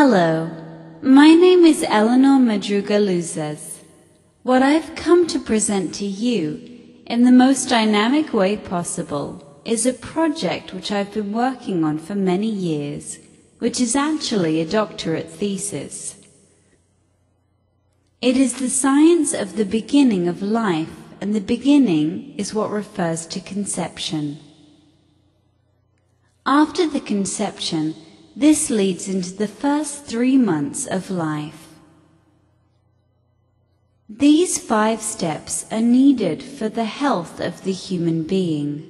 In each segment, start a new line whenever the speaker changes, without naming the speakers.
Hello, my name is Eleanor Madruga Luzes. What I've come to present to you, in the most dynamic way possible, is a project which I've been working on for many years, which is actually a doctorate thesis. It is the science of the beginning of life, and the beginning is what refers to conception. After the conception, this leads into the first 3 months of life. These 5 steps are needed for the health of the human being.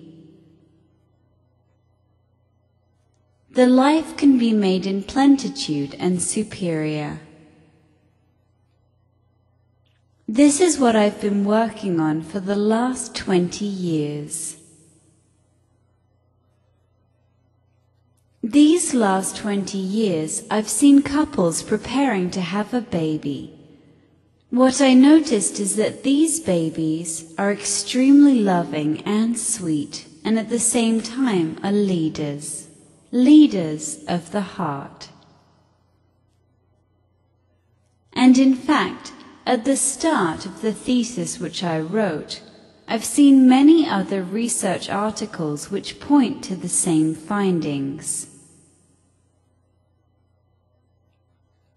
The life can be made in plenitude and superior. This is what I've been working on for the last 20 years. These last 20 years, I've seen couples preparing to have a baby. What I noticed is that these babies are extremely loving and sweet, and at the same time are leaders of the heart. And in fact, at the start of the thesis which I wrote, I've seen many other research articles which point to the same findings.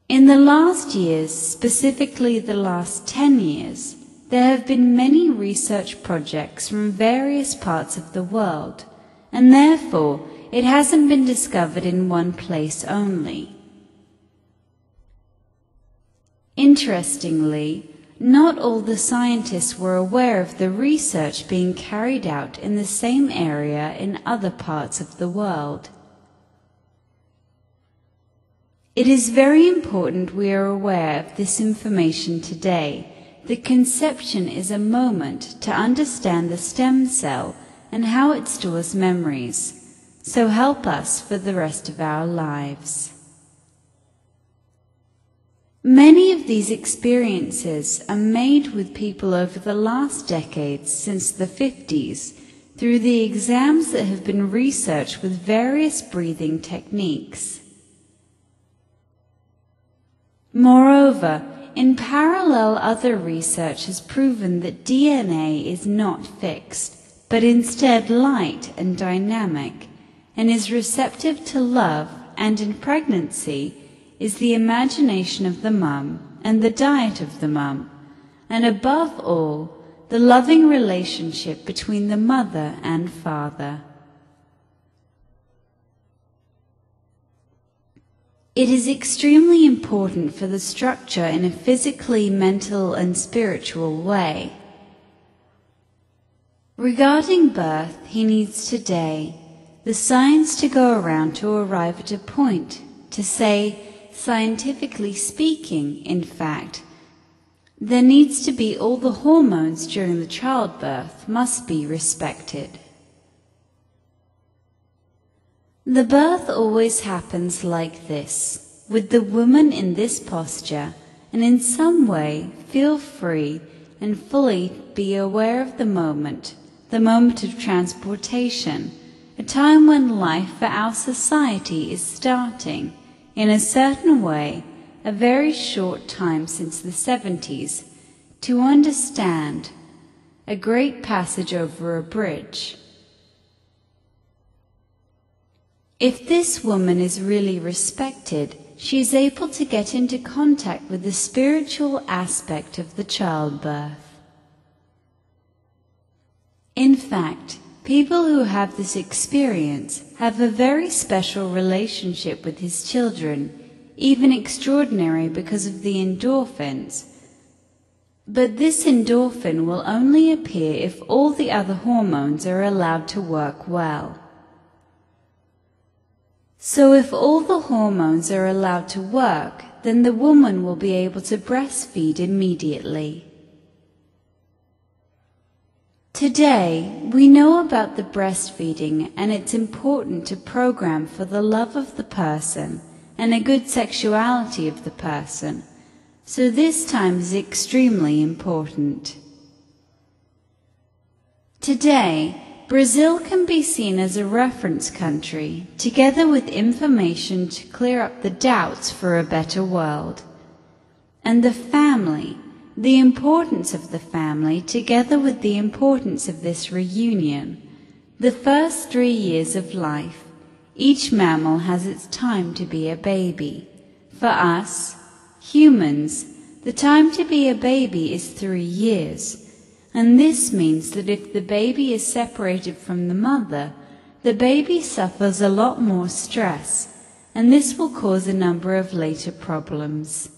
In the last years, specifically the last 10 years, there have been many research projects from various parts of the world, and therefore it hasn't been discovered in one place only. Interestingly, not all the scientists were aware of the research being carried out in the same area in other parts of the world. It is very important we are aware of this information today. The conception is a moment to understand the stem cell and how it stores memories, so help us for the rest of our lives. Many of these experiences are made with people over the last decades since the 50s through the exams that have been researched with various breathing techniques. Moreover, in parallel, other research has proven that DNA is not fixed, but instead light and dynamic, and is receptive to love, and in pregnancy is the imagination of the mum and the diet of the mum, and above all, the loving relationship between the mother and father. It is extremely important for the structure in a physically, mental, and spiritual way. Regarding birth, he needs today the science to go around to arrive at a point to say, scientifically speaking, in fact, there needs to be all the hormones during the childbirth must be respected. The birth always happens like this, with the woman in this posture, and in some way feel free and fully be aware of the moment of transportation, a time when life for our society is starting, in a certain way, a very short time since the 70s, to understand a great passage over a bridge. If this woman is really respected, she is able to get into contact with the spiritual aspect of the childbirth. In fact, people who have this experience have a very special relationship with his children, even extraordinary because of the endorphins. But this endorphin will only appear if all the other hormones are allowed to work well. So if all the hormones are allowed to work, then the woman will be able to breastfeed immediately. Today, we know about the breastfeeding, and it's important to program for the love of the person and a good sexuality of the person. So this time is extremely important. Today, Brazil can be seen as a reference country, together with information to clear up the doubts for a better world. And the family, the importance of the family, together with the importance of this reunion. The first 3 years of life, each mammal has its time to be a baby. For us, humans, the time to be a baby is 3 years. And this means that if the baby is separated from the mother, the baby suffers a lot more stress, and this will cause a number of later problems.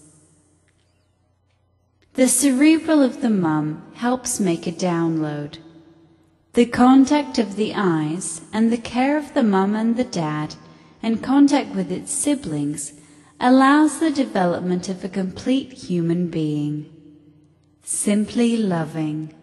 The cerebral of the mum helps make a download. The contact of the eyes and the care of the mum and the dad and contact with its siblings allows the development of a complete human being. Simply loving.